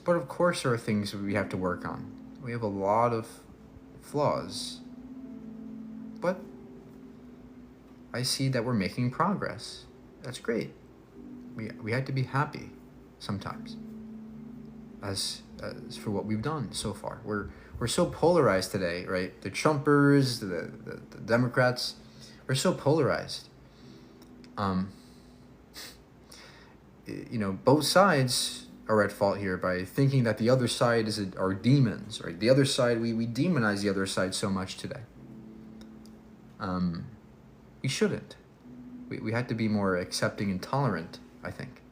But of course there are things we have to work on. We have a lot of flaws. But I see that we're making progress. That's great. We have to be happy sometimes as for what we've done so far. We're so polarized today, right? The Trumpers, the Democrats, we're so polarized. Both sides are at fault here by thinking that the other side are demons, right? The other side, we demonize the other side so much today. We shouldn't. We had to be more accepting and tolerant, I think.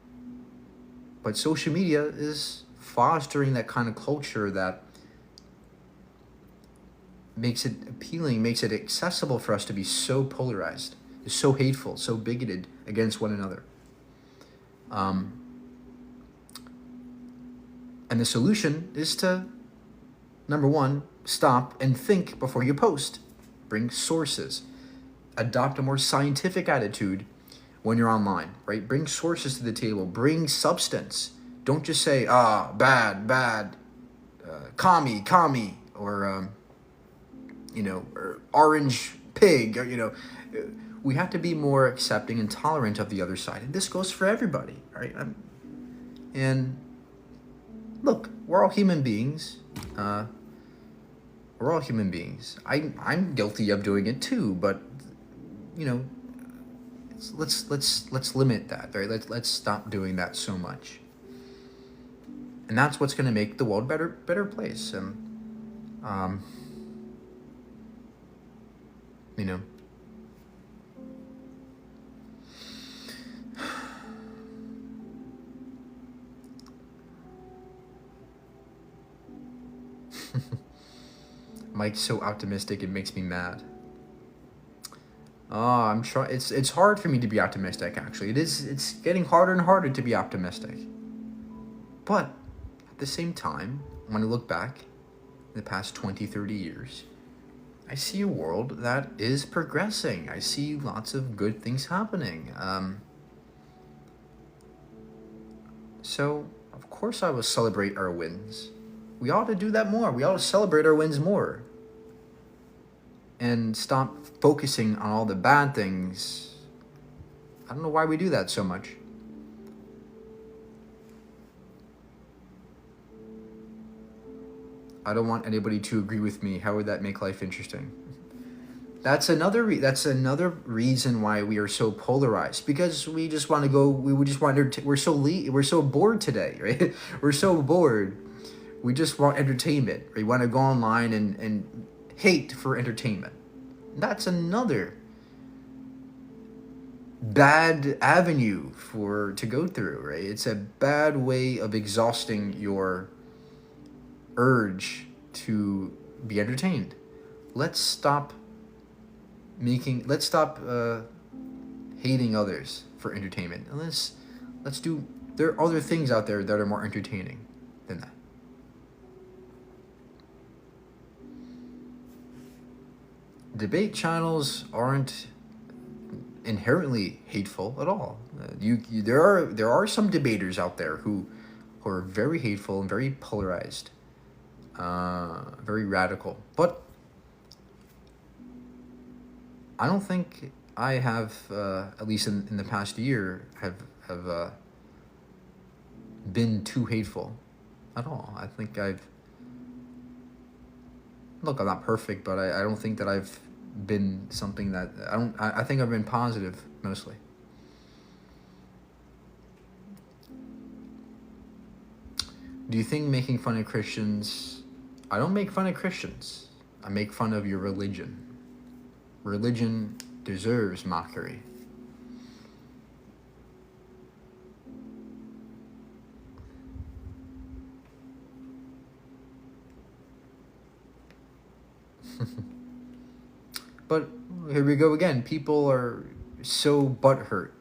But social media is fostering that kind of culture that makes it appealing, makes it accessible for us to be so polarized, so hateful, so bigoted against one another. And the solution is to, number one, stop and think before you post. Bring sources. Adopt a more scientific attitude when you're online, right? Bring sources to the table. Bring substance. Don't just say, bad, commie, or, or orange pig, or, we have to be more accepting and tolerant of the other side. And this goes for everybody, right? And look, we're all human beings. We're all human beings. I'm guilty of doing it too, but let's limit that, right? Let's stop doing that so much. And that's what's going to make the world a better place. Mike's so optimistic, it makes me mad. I'm trying. It's hard for me to be optimistic. Actually, it's getting harder and harder to be optimistic. But at the same time, when I look back in the past 20, 30 years, I see a world that is progressing. I see lots of good things happening. So of course I will celebrate our wins. We ought to do that more. We ought to celebrate our wins more. And stop focusing on all the bad things. I don't know why we do that so much. I don't want anybody to agree with me. How would that make life interesting? That's another reason why we are so polarized, because we just want to go. We just want to. We're so bored today, right? We're so bored. We just want entertainment. We want to go online and hate for entertainment. That's another bad avenue to go through, right? It's a bad way of exhausting your urge to be entertained. Let's stop hating others for entertainment. And there are other things out there that are more entertaining than that. Debate channels aren't inherently hateful at all. There are some debaters out there who are very hateful and very polarized, very radical. But I don't think I have, at least in the past year, have been too hateful at all. I think I'm not perfect, but I don't think that I've been something that I think I've been positive mostly. Do you think making fun of Christians? I don't make fun of Christians. I make fun of your religion. Religion deserves mockery. But here we go again. People are so butthurt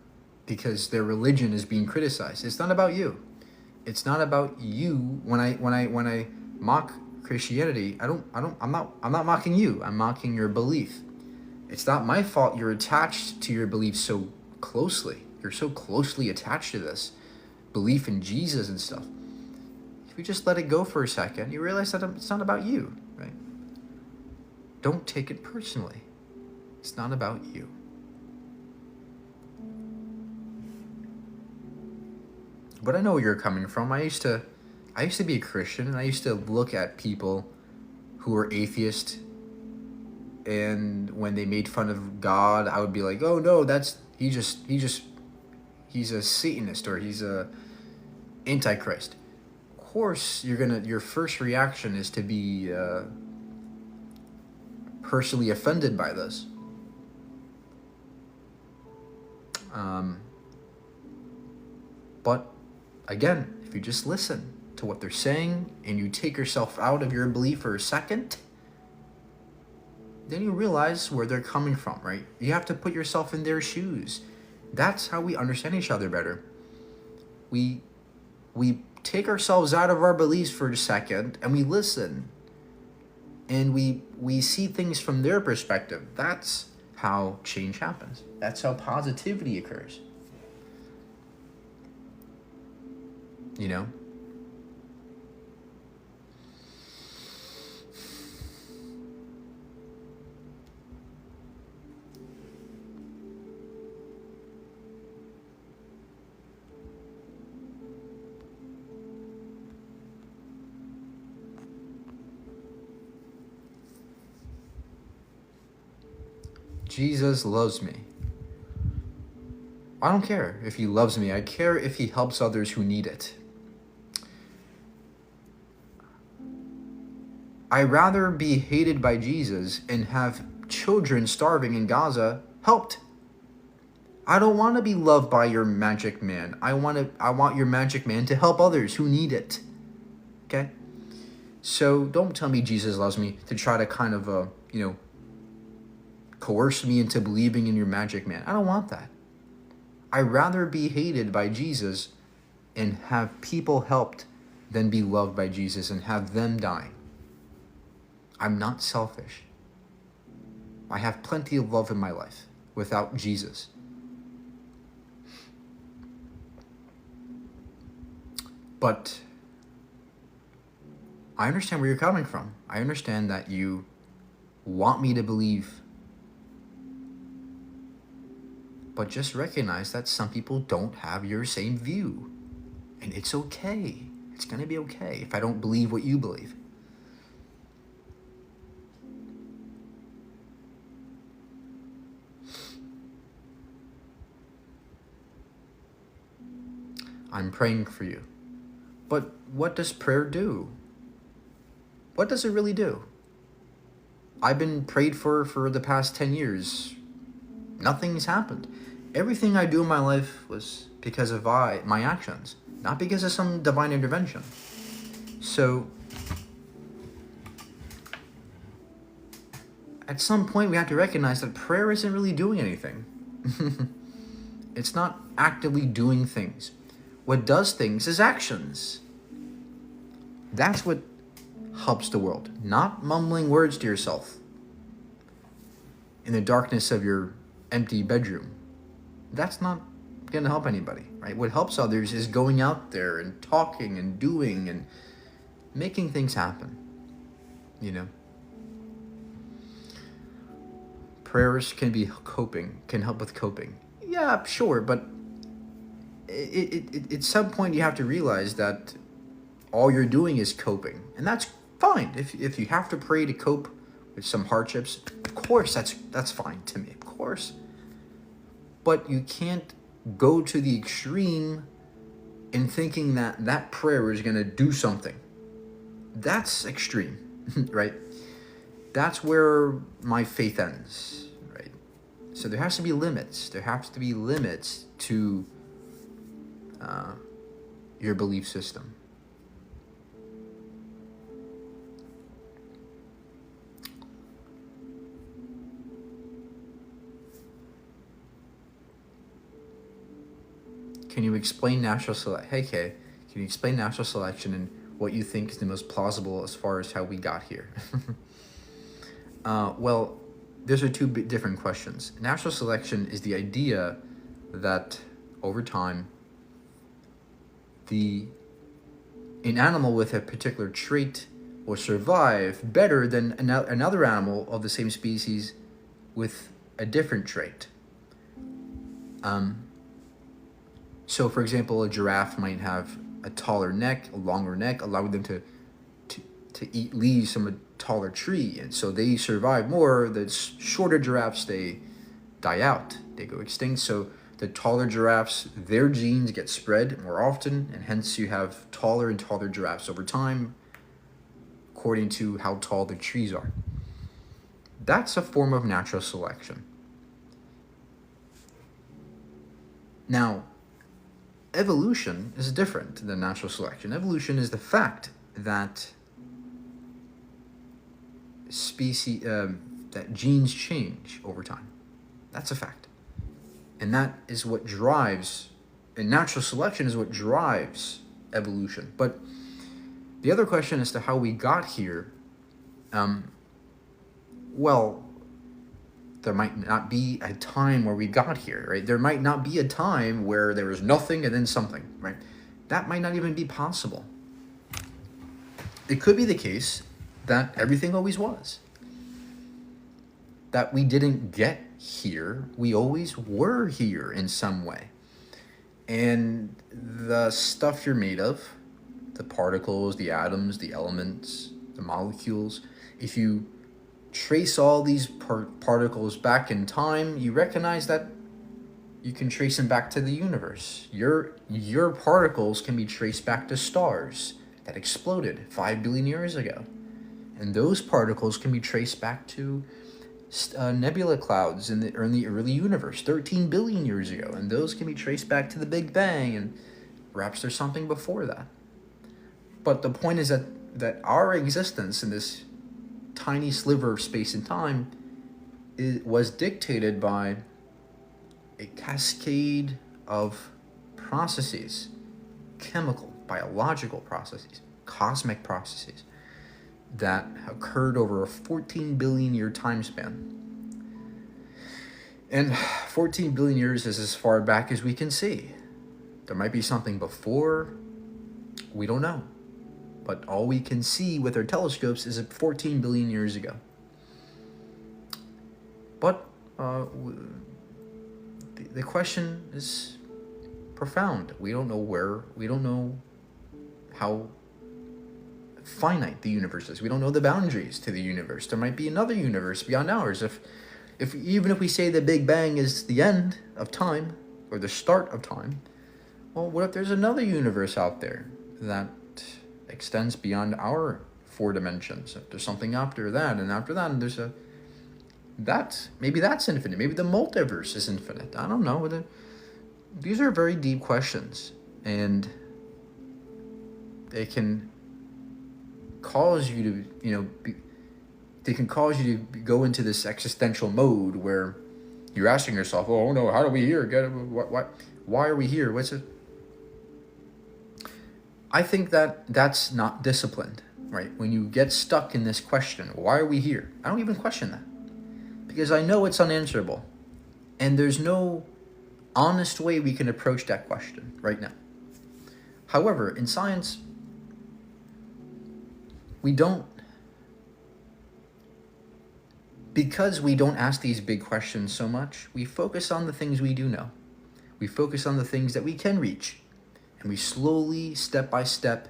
because their religion is being criticized. It's not about you. It's not about you. When I mock Christianity, I'm not mocking you. I'm mocking your belief. It's not my fault you're attached to your belief so closely. You're so closely attached to this belief in Jesus and stuff. if you just let it go for a second, you realize that it's not about you, right? Don't take it personally. It's not about you. But I know where you're coming from. I used to be a Christian, and I used to look at people who were atheist, and when they made fun of God, I would be like, "Oh no, he's a Satanist, or he's a Antichrist." Of course, your first reaction is to be personally offended by this. But again, if you just listen to what they're saying and you take yourself out of your belief for a second, then you realize where they're coming from, right? You have to put yourself in their shoes. That's how we understand each other better. We take ourselves out of our beliefs for a second and we listen. And we see things from their perspective. That's how change happens. That's how positivity occurs. You know? Jesus loves me. I don't care if he loves me. I care if he helps others who need it. I'd rather be hated by Jesus and have children starving in Gaza helped. I don't want to be loved by your magic man. I want your magic man to help others who need it. Okay? So don't tell me Jesus loves me to try to kind of, coerce me into believing in your magic man. I don't want that. I'd rather be hated by Jesus and have people helped than be loved by Jesus and have them dying. I'm not selfish. I have plenty of love in my life without Jesus. But I understand where you're coming from. I understand that you want me to believe. But just recognize that some people don't have your same view. And it's okay. It's going to be okay if I don't believe what you believe. I'm praying for you. But what does prayer do? What does it really do? I've been prayed for the past 10 years. Nothing's happened. Everything I do in my life was because of my actions, not because of some divine intervention. So, at some point we have to recognize that prayer isn't really doing anything. It's not actively doing things. What does things is actions. That's what helps the world, not mumbling words to yourself in the darkness of your empty bedroom. That's not going to help anybody, right? What helps others is going out there and talking and doing and making things happen, Prayers can help with coping. Yeah, sure, but at some point you have to realize that all you're doing is coping, and that's fine. If you have to pray to cope with some hardships, of course that's fine to me, of course. But you can't go to the extreme in thinking that prayer is going to do something. That's extreme, right? That's where my faith ends, right? So there has to be limits. There has to be limits to your belief system. Can you explain natural selection? Hey, Kay, can you explain natural selection and what you think is the most plausible as far as how we got here? Well, those are two different questions. Natural selection is the idea that over time, the an animal with a particular trait will survive better than another animal of the same species with a different trait. So, for example, a giraffe might have a taller neck, a longer neck, allowing them to eat leaves from a taller tree, and so they survive more. The shorter giraffes, they die out, they go extinct. So the taller giraffes, their genes get spread more often, and hence you have taller and taller giraffes over time, according to how tall the trees are. That's a form of natural selection. Now, evolution is different than natural selection. Evolution is the fact that that genes change over time. That's a fact. And that is what drives, and natural selection is what drives evolution. But the other question as to how we got here, well, there might not be a time where we got here, right? There might not be a time where there was nothing and then something, right? That might not even be possible. It could be the case that everything always was. That we didn't get here, we always were here in some way. And the stuff you're made of, the particles, the atoms, the elements, the molecules, if you trace all these particles back in time, you recognize that you can trace them back to the universe. Your particles can be traced back to stars that exploded 5 billion years ago. And those particles can be traced back to nebula clouds in the early universe 13 billion years ago. And those can be traced back to the Big Bang, and perhaps there's something before that. But the point is that our existence in this tiny sliver of space and time was dictated by a cascade of processes, chemical, biological processes, cosmic processes, that occurred over a 14 billion year time span. And 14 billion years is as far back as we can see. There might be something before, we don't know. But all we can see with our telescopes is 14 billion years ago. But the question is profound. We don't know how finite the universe is. We don't know the boundaries to the universe. There might be another universe beyond ours. Even if we say the Big Bang is the end of time, or the start of time, well, what if there's another universe out there that extends beyond our 4 dimensions? If there's something after that, and after that, and there's maybe that's infinite. Maybe the multiverse is infinite. I don't know. These are very deep questions, and they can cause you to, they can cause you to go into this existential mode where you're asking yourself, "Oh no, how are we here? Why are we here? What's it?" I think that's not disciplined, right? When you get stuck in this question, why are we here? I don't even question that, because I know it's unanswerable, and there's no honest way we can approach that question right now. However, in science, because we don't ask these big questions so much, we focus on the things we do know. We focus on the things that we can reach. And we slowly, step by step,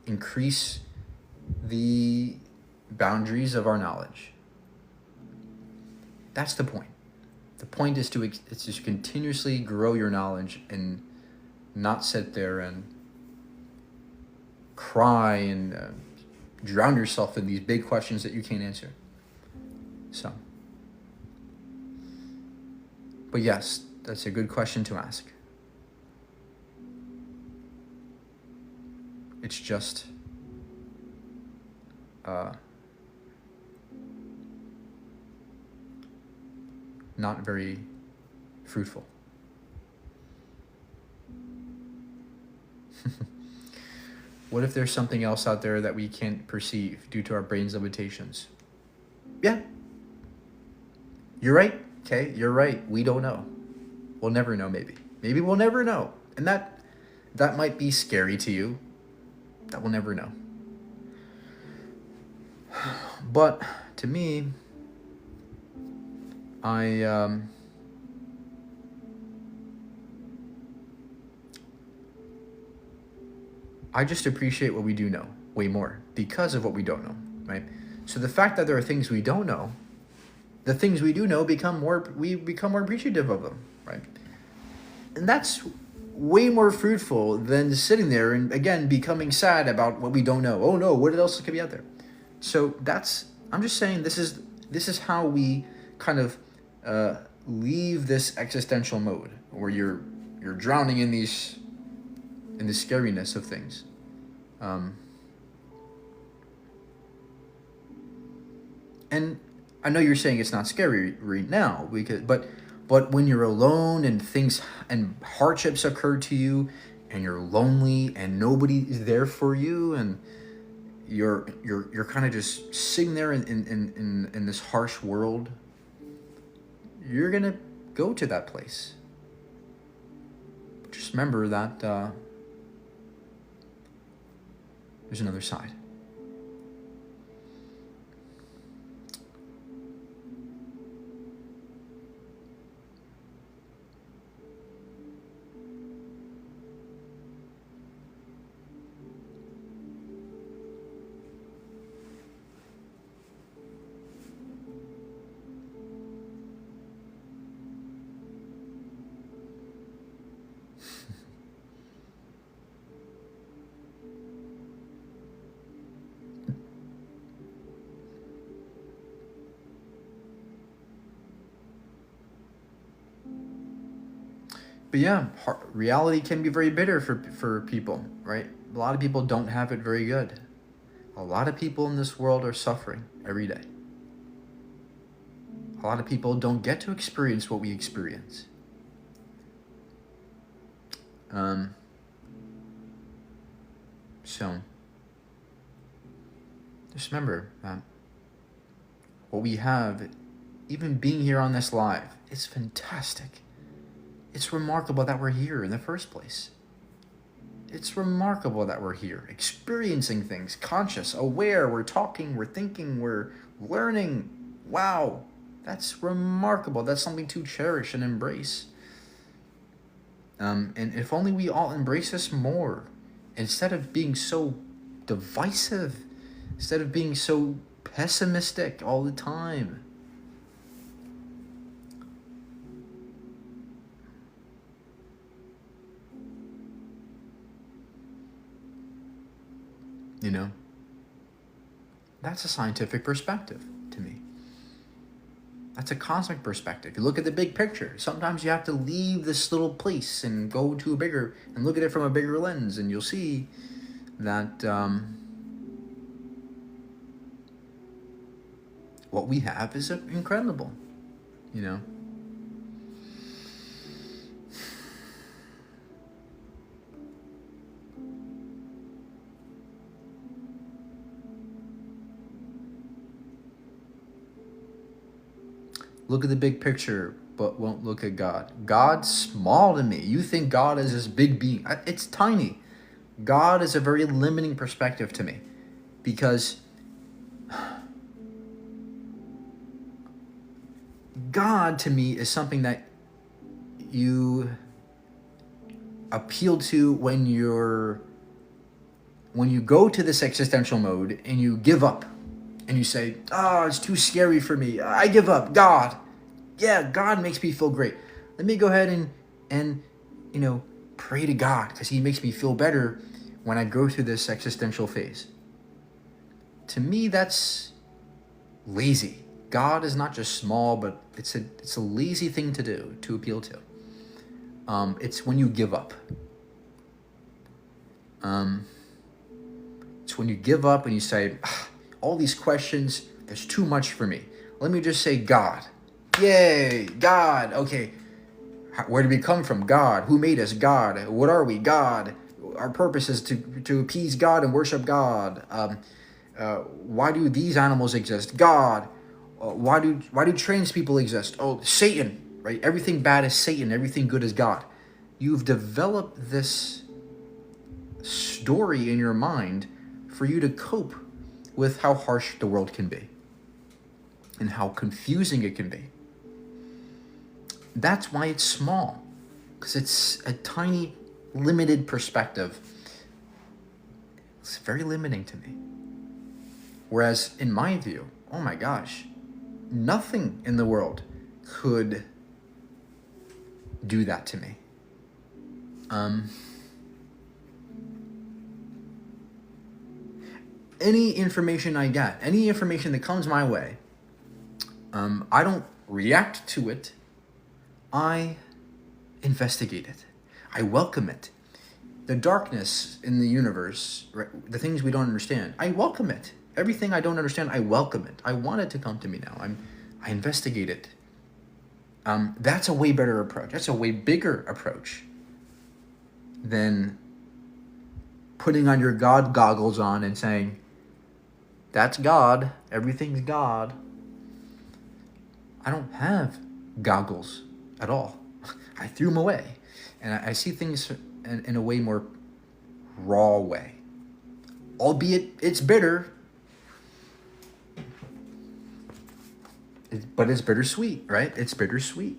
increase the boundaries of our knowledge. That's the point. The point is to continuously grow your knowledge and not sit there and cry and drown yourself in these big questions that you can't answer. So, but yes, that's a good question to ask. It's just not very fruitful. What if there's something else out there that we can't perceive due to our brain's limitations? Yeah. You're right. Okay, you're right. We don't know. We'll never know, maybe. Maybe we'll never know. And that might be scary to you. that we'll never know. But to me, I just appreciate what we do know way more because of what we don't know, right? So the fact that there are things we don't know, the things we do know we become more appreciative of them, right? And that's way more fruitful than sitting there and again becoming sad about what we don't know. Oh no, what else could be out there? So I'm just saying this is how we kind of leave this existential mode where you're drowning in the scariness of things. And I know you're saying it's not scary right now, but when you're alone and things and hardships occur to you, and you're lonely and nobody is there for you, and you're kind of just sitting there in this harsh world, you're gonna go to that place. Just remember that there's another side. But yeah, reality can be very bitter for people, right? A lot of people don't have it very good. A lot of people in this world are suffering every day. A lot of people don't get to experience what we experience. So just remember that what we have, even being here on this live, is fantastic. It's remarkable that we're here in the first place. It's remarkable that we're here, experiencing things, conscious, aware, we're talking, we're thinking, we're learning. Wow, that's remarkable. That's something to cherish and embrace. And if only we all embrace this more, instead of being so divisive, instead of being so pessimistic all the time. You know, that's a scientific perspective to me. That's a cosmic perspective. You look at the big picture. Sometimes you have to leave this little place and go to a bigger, and look at it from a bigger lens, and you'll see that what we have is incredible, you know. Look at the big picture, but won't look at God. God's small to me. You think God is this big being. It's tiny. God is a very limiting perspective to me, because God to me is something that you appeal to when you go to this existential mode and you give up. And you say, oh, it's too scary for me. I give up. God. Yeah, God makes me feel great. Let me go ahead and pray to God, because he makes me feel better when I go through this existential phase. To me, that's lazy. God is not just small, but it's a lazy thing to do, to appeal to. It's when you give up. It's when you give up and you say, all these questions, there's too much for me. Let me just say God. Yay, God. Okay, where did we come from? God. Who made us? God. What are we? God. Our purpose is to appease God and worship God. Why do these animals exist? God. Why do trans people exist? Oh, Satan, right? Everything bad is Satan. Everything good is God. You've developed this story in your mind for you to cope with how harsh the world can be and how confusing it can be. That's why it's small, because it's a tiny, limited perspective. It's very limiting to me. Whereas in my view, oh my gosh, nothing in the world could do that to me. Any information I get, any information that comes my way, I don't react to it. I investigate it. I welcome it. The darkness in the universe, right, the things we don't understand, I welcome it. Everything I don't understand, I welcome it. I want it to come to me now. I investigate it. That's a way better approach. That's a way bigger approach than putting on your God goggles on and saying, that's God, everything's God. I don't have goggles at all. I threw them away. And I see things in a way more raw way. Albeit it's bitter. But it's bittersweet, right? It's bittersweet.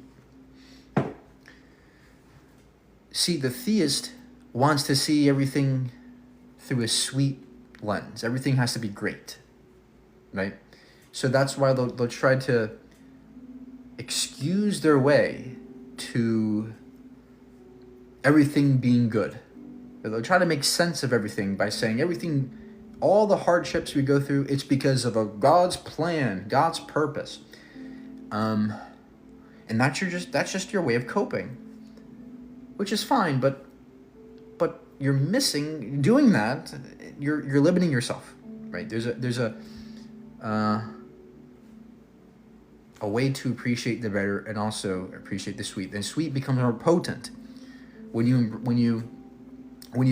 See, the theist wants to see everything through a sweet lens. Everything has to be great, right? So that's why they'll try to excuse their way to everything being good. They'll try to make sense of everything by saying everything, all the hardships we go through, it's because of a God's plan, God's purpose. And that's just your way of coping, which is fine, but you're missing doing that. You're limiting yourself, right? There's a way to appreciate the bitter and also appreciate the sweet. And sweet becomes more potent when you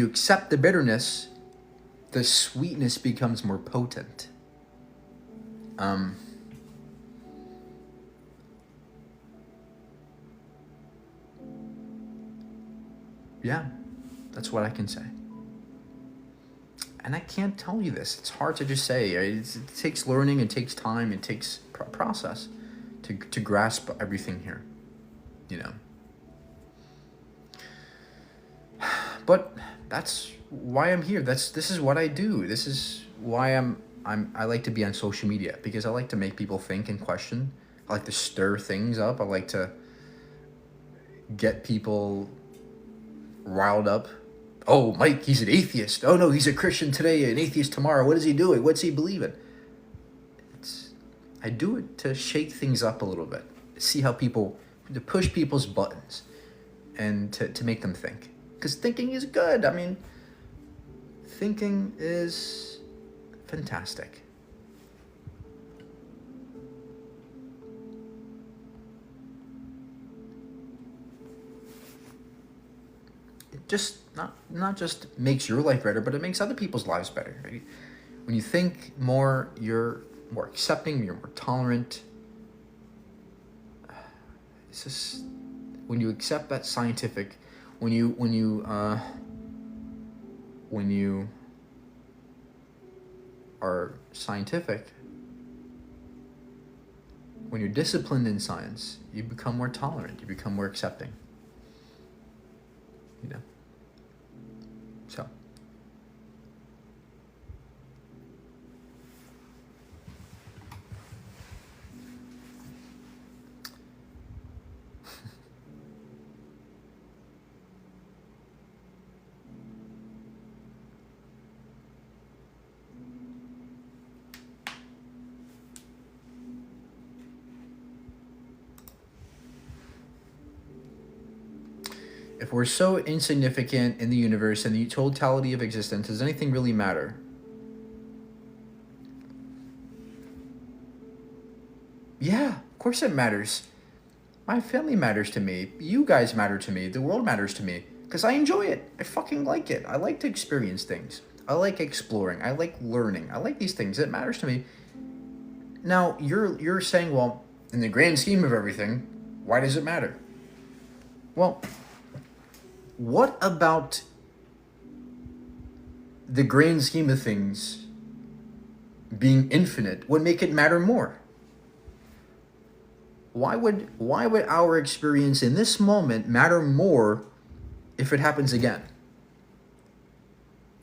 accept the bitterness. The sweetness becomes more potent. Yeah, that's what I can say. And I can't tell you this. It's hard to just say. It takes learning, it takes time, it takes process to grasp everything here, you know. But that's why I'm here. This is what I do. This is why I like to be on social media, because I like to make people think and question. I like to stir things up. I like to get people riled up. Oh, Mike, he's an atheist. Oh no, he's a Christian today, an atheist tomorrow. What is he doing? What's he believing? I do it to shake things up a little bit, see how to push people's buttons, and to make them think. Because thinking is good. I mean, thinking is fantastic. Just not just makes your life better, but it makes other people's lives better. Right? When you think more, you're more accepting, you're more tolerant. It's just when you accept that scientific, when you are scientific, when you're disciplined in science, you become more tolerant, you become more accepting. You know. So. If we're so insignificant in the universe and the totality of existence, does anything really matter? Yeah, of course it matters. My family matters to me. You guys matter to me. The world matters to me. Because I enjoy it. I fucking like it. I like to experience things. I like exploring. I like learning. I like these things. It matters to me. Now, you're saying, well, in the grand scheme of everything, why does it matter? Well, what about the grand scheme of things, being infinite would make it matter more. Why would our experience in this moment matter more if it happens again?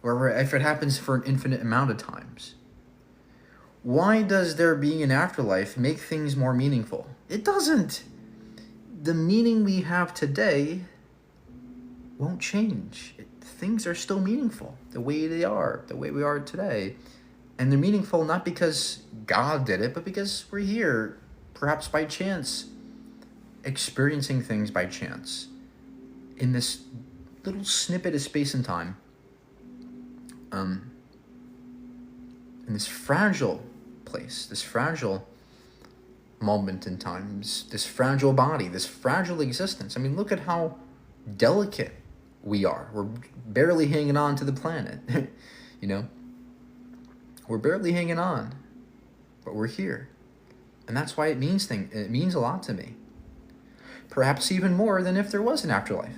Or if it happens for an infinite amount of times? Why does there being an afterlife make things more meaningful? It doesn't. The meaning we have today won't change. Things are still meaningful the way they are, the way we are today. And they're meaningful not because God did it, but because we're here, perhaps by chance, experiencing things by chance in this little snippet of space and time, in this fragile place, this fragile moment in time, this fragile body, this fragile existence. I mean, look at how delicate we are. We're barely hanging on to the planet. You know, we're barely hanging on, but we're here. And that's why it means a lot to me. Perhaps even more than if there was an afterlife.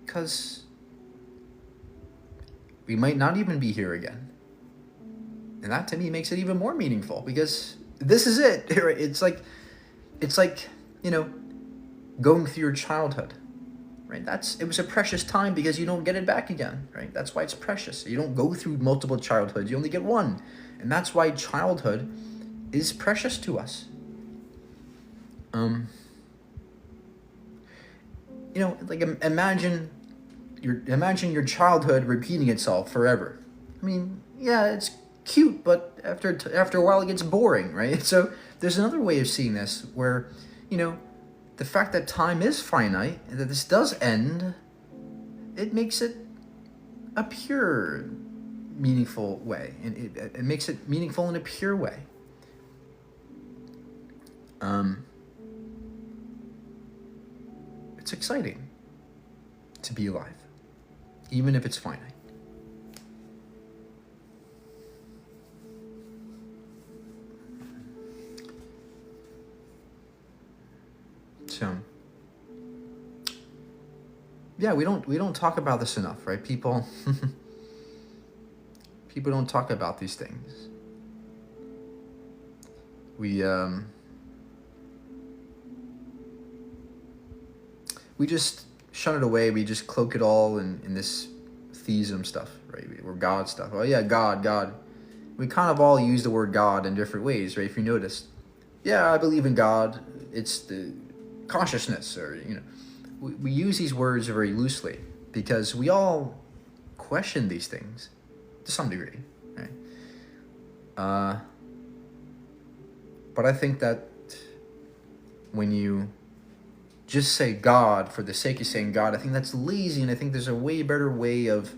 Because we might not even be here again. And that to me makes it even more meaningful, because this is it. It's like, you know, going through your childhood, right? It was a precious time because you don't get it back again, right? That's why it's precious. You don't go through multiple childhoods. You only get one. And that's why childhood is precious to us. You know, like imagine your childhood repeating itself forever. I mean, yeah, it's cute, but after a while it gets boring, right? So there's another way of seeing this where, you know, the fact that time is finite and that this does end, it makes it a pure, meaningful way, and it makes it meaningful in a pure way. It's exciting to be alive, even if it's finite. So, yeah, we don't talk about this enough, right? People don't talk about these things. We just shun it away. We just cloak it all in this theism stuff, right? Or God stuff. Oh yeah, God. We kind of all use the word God in different ways, right? If you noticed. Yeah, I believe in God. It's the consciousness, or, you know, we use these words very loosely because we all question these things to some degree, right? But I think that when you just say God for the sake of saying God, I think that's lazy, and I think there's a way better way of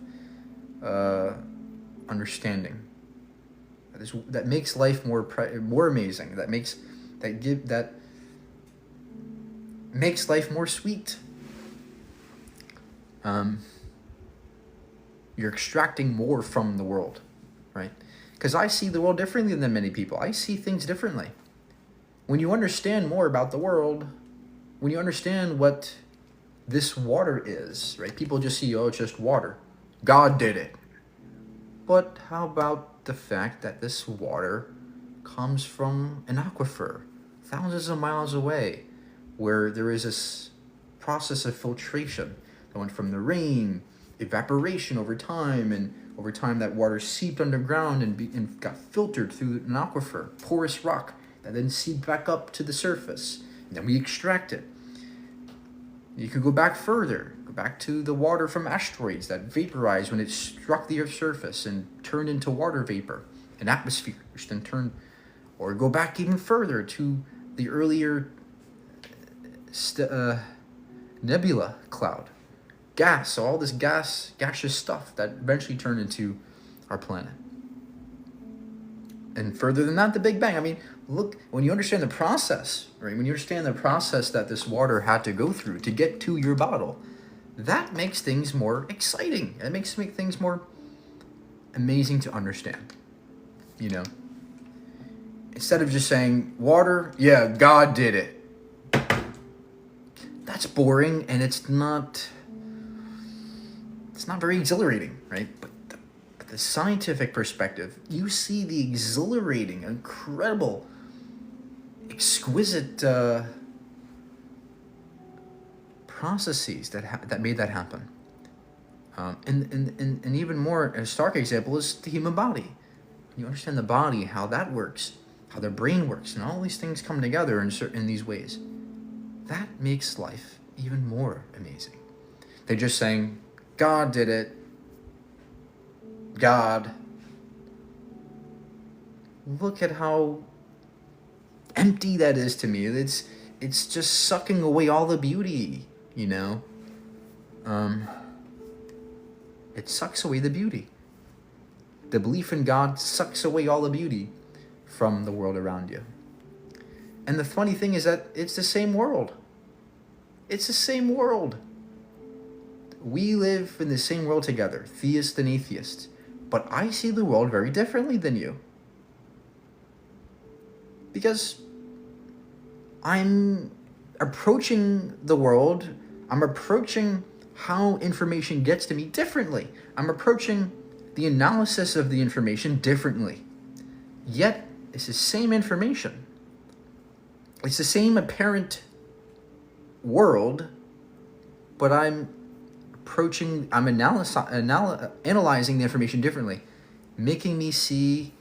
understanding that makes life more amazing. That makes life more sweet. You're extracting more from the world, right? Because I see the world differently than many people. I see things differently. When you understand more about the world, when you understand what this water is, right? People just see, oh, it's just water. God did it. But how about the fact that this water comes from an aquifer thousands of miles away, where there is this process of filtration that went from the rain, evaporation over time, and over time that water seeped underground and got filtered through an aquifer, porous rock, that then seeped back up to the surface. And then we extract it. You could go back further, go back to the water from asteroids that vaporized when it struck the Earth's surface and turned into water vapor, an atmosphere, which then turned, or go back even further to the earlier nebula cloud, gas, all this gaseous stuff that eventually turned into our planet. And further than that, the Big Bang. I mean, look, when you understand the process, right? When you understand the process that this water had to go through to get to your bottle, that makes things more exciting. It makes things more amazing to understand, you know? Instead of just saying, water, yeah, God did it. That's boring, and it's not very exhilarating, right? But the scientific perspective, you see the exhilarating, incredible, exquisite processes that made that happen. And even more, a stark example is the human body. You understand the body, how that works, how the brain works, and all these things come together in these ways. That makes life even more amazing. They're just saying, God did it. God. Look at how empty that is to me. It's just sucking away all the beauty, you know? It sucks away the beauty. The belief in God sucks away all the beauty from the world around you. And the funny thing is that it's the same world. It's the same world. We live in the same world together, theists and atheists. But I see the world very differently than you. Because I'm approaching the world, I'm approaching how information gets to me differently. I'm approaching the analysis of the information differently. Yet, it's the same information. It's the same apparent world, but I'm analyzing the information differently, making me see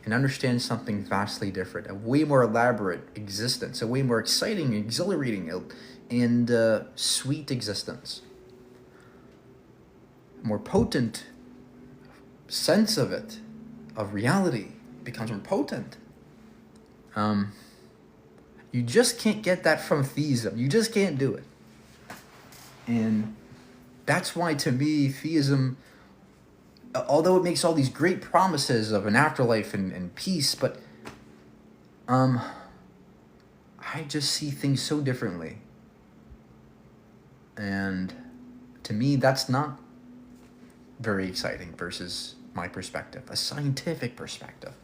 and understand something vastly different, a way more elaborate existence, a way more exciting, exhilarating, and sweet existence. More potent sense of it, of reality, becomes more potent. You just can't get that from theism. You just can't do it. And that's why, to me, theism, although it makes all these great promises of an afterlife and peace, but I just see things so differently. And to me, that's not very exciting versus my perspective, a scientific perspective.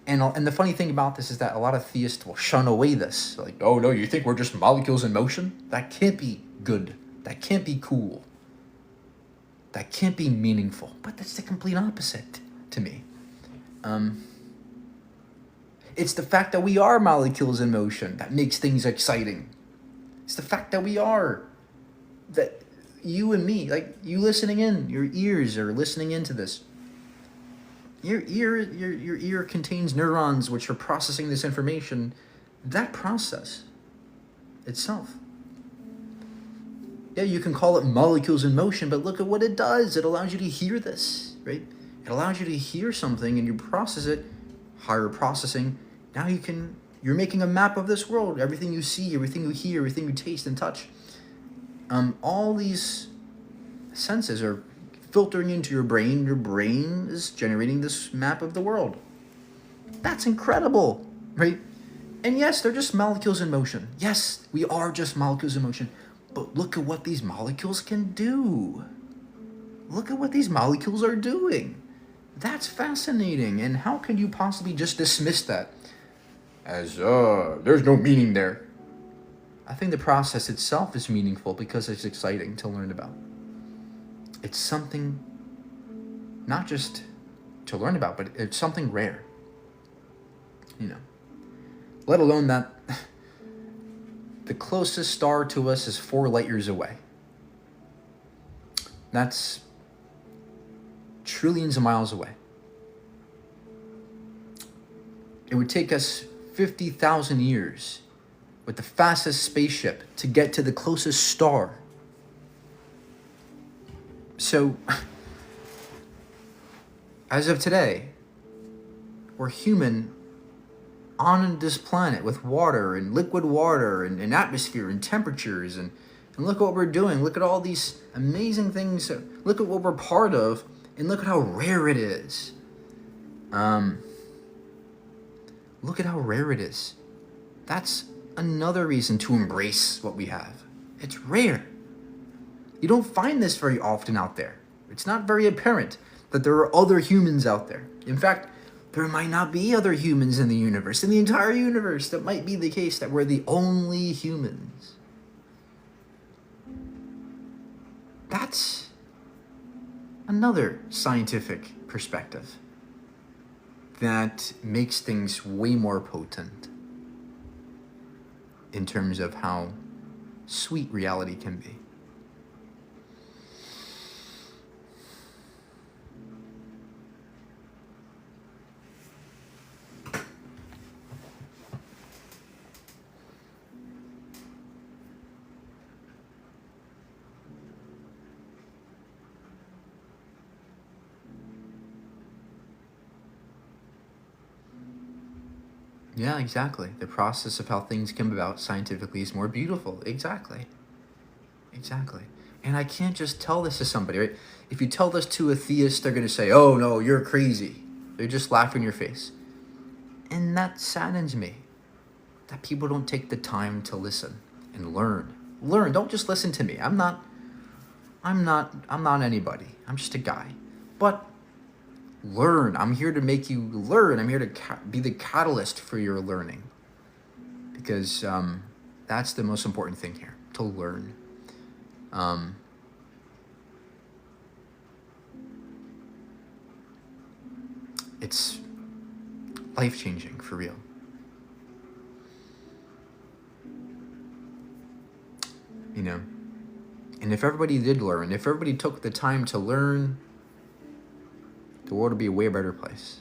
And the funny thing about this is that a lot of theists will shun away this. Like, oh no, you think we're just molecules in motion? That can't be good. That can't be cool. That can't be meaningful. But that's the complete opposite to me. It's the fact that we are molecules in motion that makes things exciting. It's the fact that we are. That you and me, like you listening in, your ears are listening into this. Your ear contains neurons which are processing this information. That process itself. Yeah, you can call it molecules in motion, but look at what it does. It allows you to hear this, right? It allows you to hear something and you process it, higher processing. Now you're making a map of this world. Everything you see, everything you hear, everything you taste and touch. All these senses are filtering into your brain. Your brain is generating this map of the world. That's incredible, right? And yes, they're just molecules in motion. Yes, we are just molecules in motion. But look at what these molecules can do. Look at what these molecules are doing. That's fascinating. And how can you possibly just dismiss that as, there's no meaning there? I think the process itself is meaningful because it's exciting to learn about. It's something not just to learn about, but it's something rare. You know, let alone that the closest star to us is 4 light years away. That's trillions of miles away. It would take us 50,000 years with the fastest spaceship to get to the closest star. So, as of today, we're human on this planet with water and liquid water and atmosphere and temperatures and look at what we're doing. Look at all these amazing things. Look at what we're part of and look at how rare it is. Look at how rare it is. That's another reason to embrace what we have. It's rare. You don't find this very often out there. It's not very apparent that there are other humans out there. In fact, there might not be other humans in the universe, in the entire universe. That might be the case that we're the only humans. That's another scientific perspective that makes things way more potent in terms of how sweet reality can be. Yeah, exactly. The process of how things come about scientifically is more beautiful. Exactly. Exactly. And I can't just tell this to somebody, right? If you tell this to a theist, they're going to say, oh, no, you're crazy. They just laugh in your face. And that saddens me, that people don't take the time to listen and learn. Learn. Don't just listen to me. I'm not anybody. I'm just a guy. But learn. I'm here to make you learn. I'm here to be the catalyst for your learning. Because that's the most important thing here, to learn. It's life-changing, for real. You know? And if everybody did learn, if everybody took the time to learn, the world would be a way better place.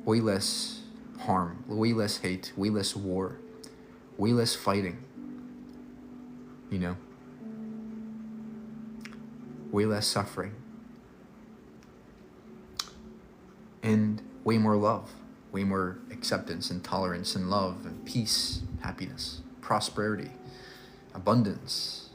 Way less harm, way less hate, way less war, way less fighting. You know? Way less suffering. And way more love, way more acceptance and tolerance and love and peace, happiness, prosperity, abundance.